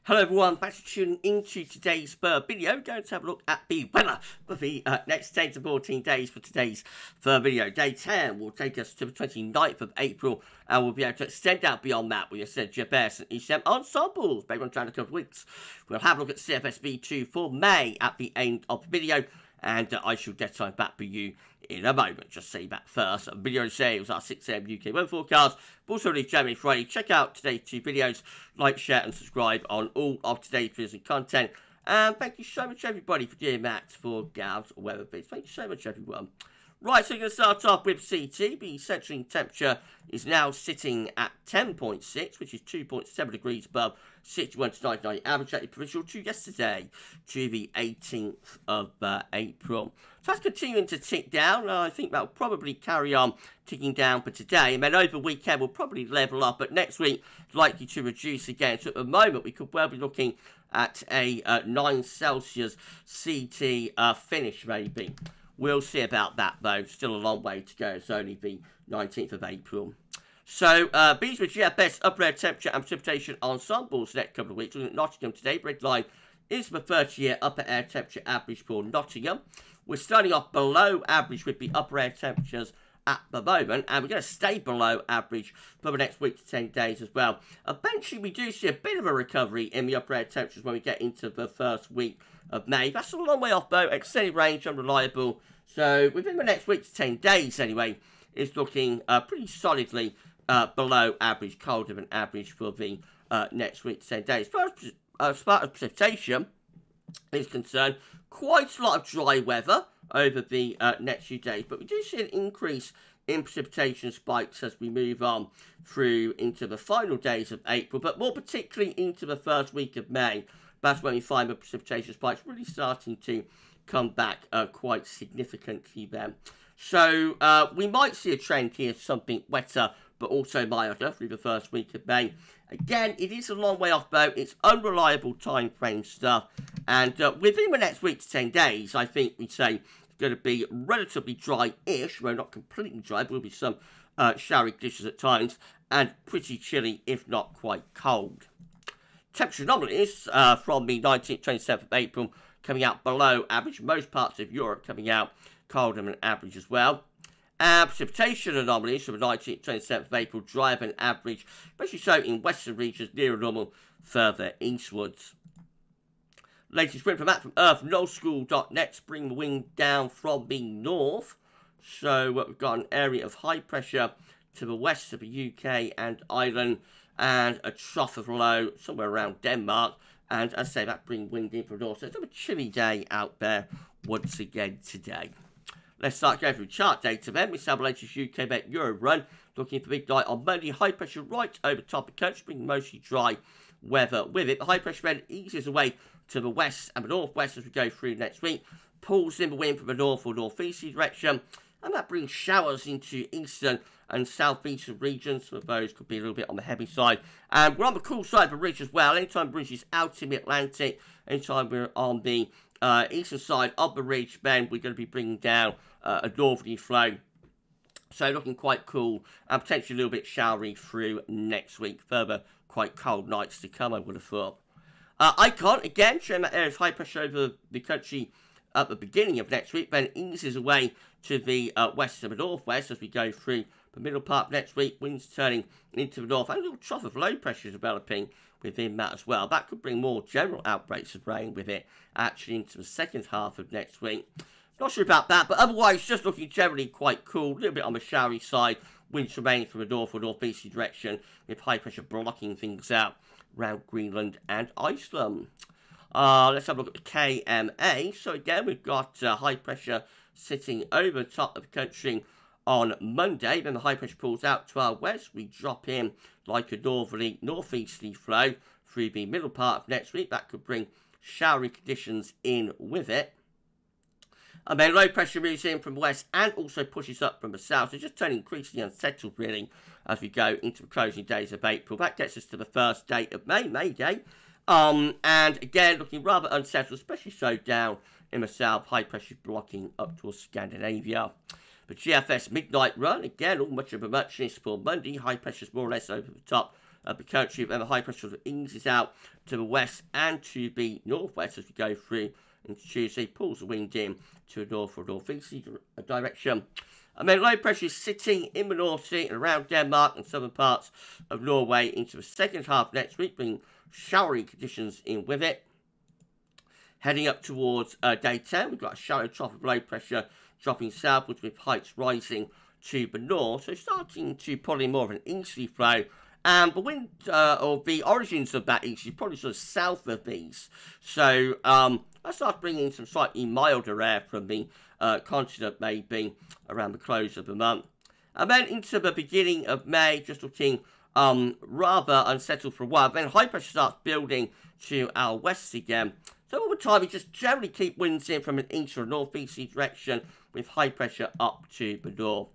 Hello everyone, thanks for tuning into today's video. We're going to have a look at the weather for the next 10 to 14 days for today's video. Day 10 will take us to the 29th of April, and we'll be able to extend out beyond that with your GFS and ECM ensembles. Maybe on trying a couple of weeks. We'll have a look at CFS V2 for May at the end of the video, and I shall get time back for you in a moment. Just say that first. Video sales are 6 AM UK weather forecast. But also released January, Friday. Check out today's two videos. Like, share, and subscribe on all of today's videos and content. And thank you so much, everybody, for doing that for GavsWeatherVids. Thank you so much, everyone. Right, so we're going to start off with CT. The central temperature is now sitting at 10.6, which is 2.7 degrees above 61 to 99 average at the provincial to yesterday, to the 18th of April. So that's continuing to tick down. I think that will probably carry on ticking down for today. And then over the weekend, we'll probably level up. But next week, likely to reduce again. So at the moment, we could well be looking at a 9 Celsius CT finish, maybe. We'll see about that, though. Still a long way to go. It's only the 19th of April. So, these were GFS upper air temperature and precipitation ensembles next couple of weeks. Looking at Nottingham today, red line is the 30-year upper air temperature average for Nottingham. We're starting off below average with the upper air temperatures at the moment, and we're going to stay below average for the next week to 10 days as well. Eventually, we do see a bit of a recovery in the upper air temperatures when we get into the first week of May. That's a long way off, though. Extended range, unreliable. So, within the next week to 10 days, anyway, it's looking pretty solidly below average, colder than average for the next week to 10 days. As far as precipitation is concerned, quite a lot of dry weather over the next few days, but we do see an increase in precipitation spikes as we move on through into the final days of April, but more particularly into the first week of May. That's when we find the precipitation spikes really starting to come back quite significantly then. So we might see a trend here, something wetter but also milder through the first week of May. Again, it is a long way off, though. It's unreliable time frame stuff. And within the next week to 10 days, I think we'd say it's going to be relatively dry-ish. Well, not completely dry. There will be some showery conditions at times. And pretty chilly, if not quite cold. Temperature anomalies from the 19th, 27th of April coming out below average. Most parts of Europe coming out colder than average as well. Precipitation anomalies from the 19th, 27th of April, drier than average, especially so in western regions, nearer normal, further eastwards. Latest wind from that from Earth, nullschool.net, bring the wind down from the north. So we've got an area of high pressure to the west of the UK and Ireland, and a trough of low somewhere around Denmark. And as I say, that brings wind in from the north. So it's a chilly day out there once again today. Let's start going through chart data then. We have the latest UK Met Euro run. Looking for midnight on Monday. High pressure right over top of the country, bringing mostly dry weather with it. The high pressure then eases away to the west and the northwest as we go through next week. Pulls in the wind from the north or northeasterly direction. And that brings showers into eastern and southeastern regions. Some of those could be a little bit on the heavy side. And we're on the cool side of the ridge as well. Anytime the bridge is out in the Atlantic, anytime we're on the eastern side of the ridge, then we're going to be bringing down a northerly flow. So looking quite cool and potentially a little bit showery through next week. Further quite cold nights to come, I would have thought. Icon, again, showing that area of high pressure over the country at the beginning of next week, then eases away to the west and the northwest as we go through the middle part of next week. Winds turning into the north and a little trough of low pressure developing within that as well. That could bring more general outbreaks of rain with it actually into the second half of next week. Not sure about that, but otherwise just looking generally quite cool. A little bit on the showery side. Winds remaining from the north or northeasterly direction with high pressure blocking things out around Greenland and Iceland. Let's have a look at the KMA. So again, we've got high pressure sitting over the top of the country on Monday. Then the high pressure pulls out to our west. We drop in like a northerly, northeasterly flow through the middle part of next week. That could bring showery conditions in with it. And then low pressure moves in from the west and also pushes up from the south. So just turning increasingly unsettled, really, as we go into the closing days of April. That gets us to the first day of May, May Day. And again, looking rather unsettled, especially so down in the south. High pressure blocking up towards Scandinavia. The GFS midnight run, again, all much of a muchness for Monday. High pressures more or less over the top of the country. Then the high pressure sort of eases out to the west and to the northwest as we go through into Tuesday. Pulls the wind in to the north or northeasterly direction. And then low pressure is sitting in the North Sea and around Denmark and southern parts of Norway into the second half next week, bringing showery conditions in with it. Heading up towards day 10, we've got a shallow trough of low pressure dropping southwards with heights rising to the north. So starting to pull in more of an easterly flow. And the wind, or the origins of that easterly, probably sort of south of these. So that starts bringing some slightly milder air from the continent, maybe around the close of the month. And then into the beginning of May, just looking rather unsettled for a while. Then high pressure starts building to our west again. So all the time we just generally keep winds in from an east or northeasterly direction with high pressure up to the north.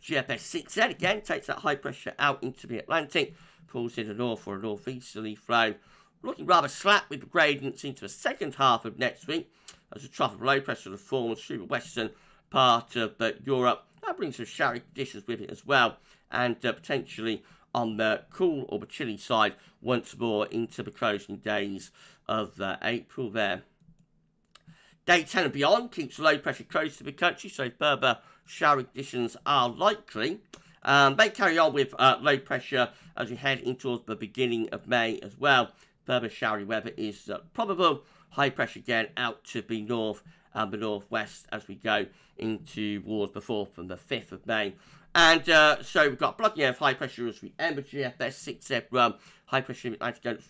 GFS V2 again takes that high pressure out into the Atlantic, pulls in a north or a northeasterly flow. Looking rather slack with the gradients into the second half of next week as a trough of low pressure forms through the western part of Europe. That brings some showery conditions with it as well, and potentially on the cool or the chilly side once more into the closing days of April there. Day 10 and beyond keeps low pressure close to the country, so further showery conditions are likely. They carry on with low pressure as we head in towards the beginning of May as well. Further showery weather is probable. High pressure again out to the north and the northwest as we go into towards the 4th and the 5th of May. And so we've got blocking air of high pressure as we end the GFS V2 run. High pressure in the Atlantic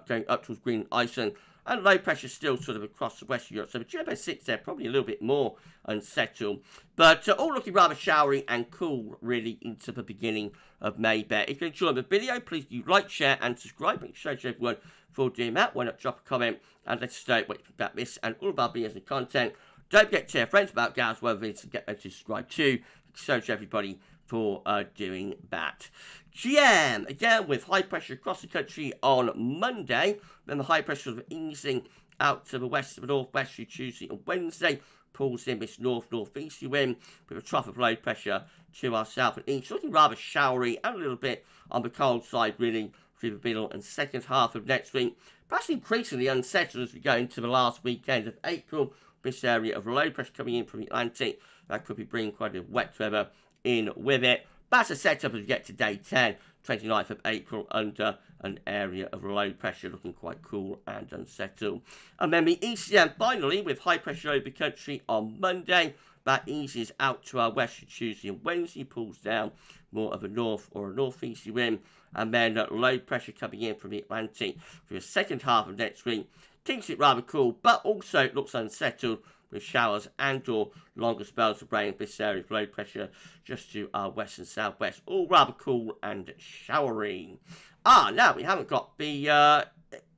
going up towards Greenland, Iceland. And low pressure still sort of across the west of Europe. So the GFS V2 probably a little bit more unsettled. But all looking rather showery and cool really into the beginning of May there. If you enjoyed the video, please do like, share and subscribe. Make sure to everyone for doing that. Why not drop a comment and let us know what you think about this and all of our videos and content. Don't forget to tell your friends about GavsWeatherVids and get them to subscribe too. So to everybody for doing that. GM, again with high pressure across the country on Monday. Then the high pressure of easing out to the west of the northwest through Tuesday and Wednesday. Pulls in this northeasterly wind with a trough of low pressure to our south and east. Looking rather showery and a little bit on the cold side really through the middle and second half of next week. Perhaps increasingly unsettled as we go into the last weekend of April. This area of low pressure coming in from the Atlantic. That could be bringing quite a wet weather in with it. That's a setup as we get to day 10, 29th of April, under an area of low pressure, looking quite cool and unsettled. And then the ECM finally, with high pressure over the country on Monday. That eases out to our west Tuesday and Wednesday, pulls down more of a north or a northeasterly wind. And then low pressure coming in from the Atlantic for the second half of next week. Keeps it rather cool, but also it looks unsettled with showers and or longer spells of rain. This area of low pressure just to our west and southwest. All rather cool and showery. Now we haven't got the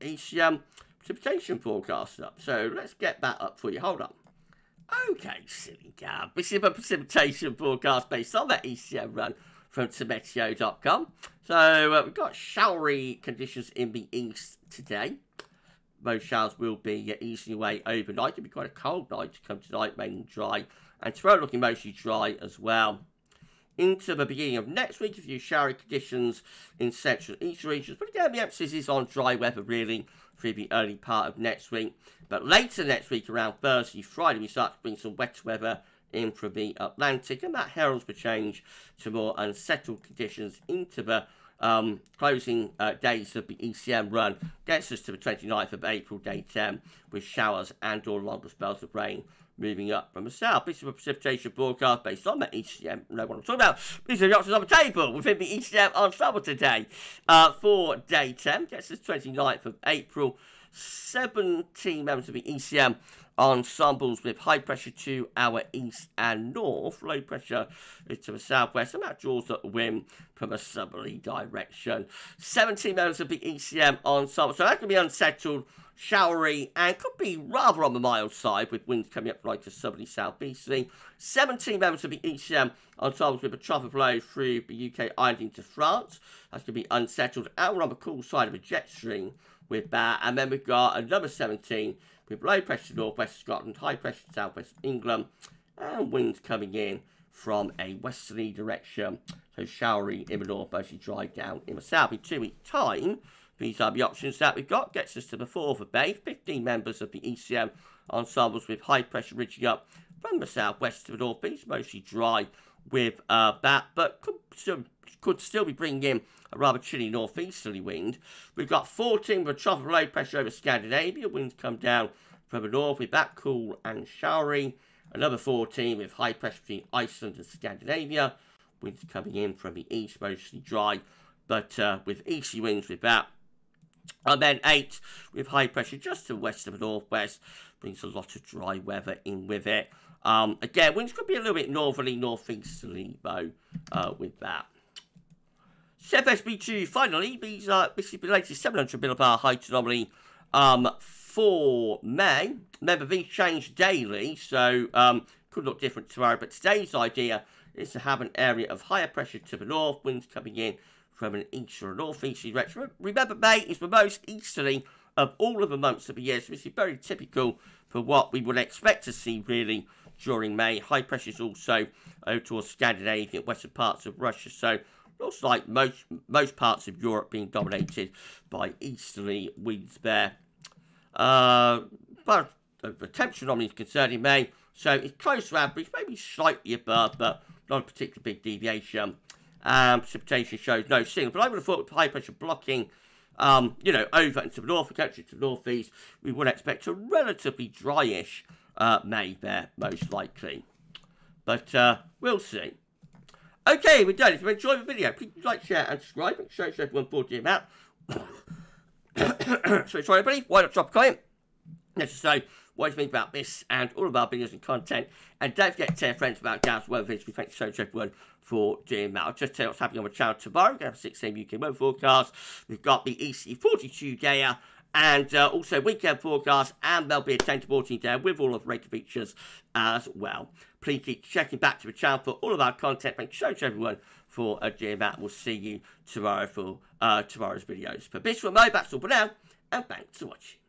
ECM precipitation forecast up. So let's get that up for you. Hold on. Okay, silly Gav. This is a precipitation forecast based on that ECM run from Meteo.com. So we've got showery conditions in the east today. Most showers will be easing away overnight. It'll be quite a cold night to come tonight, mainly dry. And tomorrow looking mostly dry as well. Into the beginning of next week, a few showery conditions in central and eastern regions. But again, the emphasis is on dry weather really through the early part of next week. But later next week, around Thursday, Friday, we start to bring some wet weather in from the Atlantic. And that heralds the change to more unsettled conditions into the closing days of the ECM run. Gets us to the 29th of April, day 10, with showers and or longer spells of rain moving up from the south. This is a precipitation forecast based on the ECM. Know what I'm talking about. These are the options on the table within the ECM ensemble today. For day 10, gets us 29th of April. 17 members of the ECM ensembles with high pressure to our east and north, low pressure to the southwest, and that draws up the wind from a southerly direction. 17 members of the ECM ensemble, so that can be unsettled, showery, and could be rather on the mild side with winds coming up like a southerly southeasterly. 17 members of the ECM ensembles with a trough of low through the UK island into France. That's going to be unsettled, and we're on the cool side of a jet stream with that. And then we've got another 17 with low pressure to northwest Scotland, high pressure to southwest England, and winds coming in from a westerly direction. So showery in the north, mostly dry down in the south. In 2 weeks' time, these are the options that we've got. Gets us to the 4th of May. 15 members of the ECM ensembles with high pressure ridging up from the southwest to the northeast, mostly dry with that, but could still be bringing in a rather chilly northeasterly wind. We've got 14 with a trough of low pressure over Scandinavia. Winds come down from the north with that cool and showery. Another 14 with high pressure between Iceland and Scandinavia. Winds coming in from the east, mostly dry, but with easterly winds with that. And then 8 with high pressure just to the west of the northwest. Brings a lot of dry weather in with it. Again, winds could be a little bit northerly, northeasterly, though, with that. CFS V2, finally, this is the latest 700 millibar height anomaly for May. Remember, these change daily, so could look different tomorrow. But today's idea is to have an area of higher pressure to the north, winds coming in from an east or northeasterly direction. Remember, May is the most easterly of all of the months of the year, so this is very typical for what we would expect to see, really, during May. High pressure is also over towards Scandinavia, western parts of Russia, so looks like most parts of Europe being dominated by easterly winds there. But the temperature anomaly is concerned in May, so it's close to average, maybe slightly above, but not a particularly big deviation. Precipitation shows no signal, but I would have thought with high pressure blocking, over into the north, potentially to the northeast, we would expect a relatively dryish May there, most likely. But we'll see. Okay, we're done. If you enjoyed the video, please like, share, and subscribe. Make sure everyone bought the amount. So, sorry, everybody. Why not drop a comment? Let's just say what you think about this and all of our videos and content. And don't forget to tell your friends about GavsWeatherVids. We thank you so much, everyone, for doing that. I'll just tell you what's happening on the channel tomorrow. We have a 6 AM UK weather forecast. We've got the EC42 day and also weekend forecast, and there'll be a 10 to 14 day with all of the rated features as well. Please keep checking back to the channel for all of our content. Thank you so much, everyone, for doing that. We'll see you tomorrow for tomorrow's videos. For this one, that's all for now, and thanks for watching.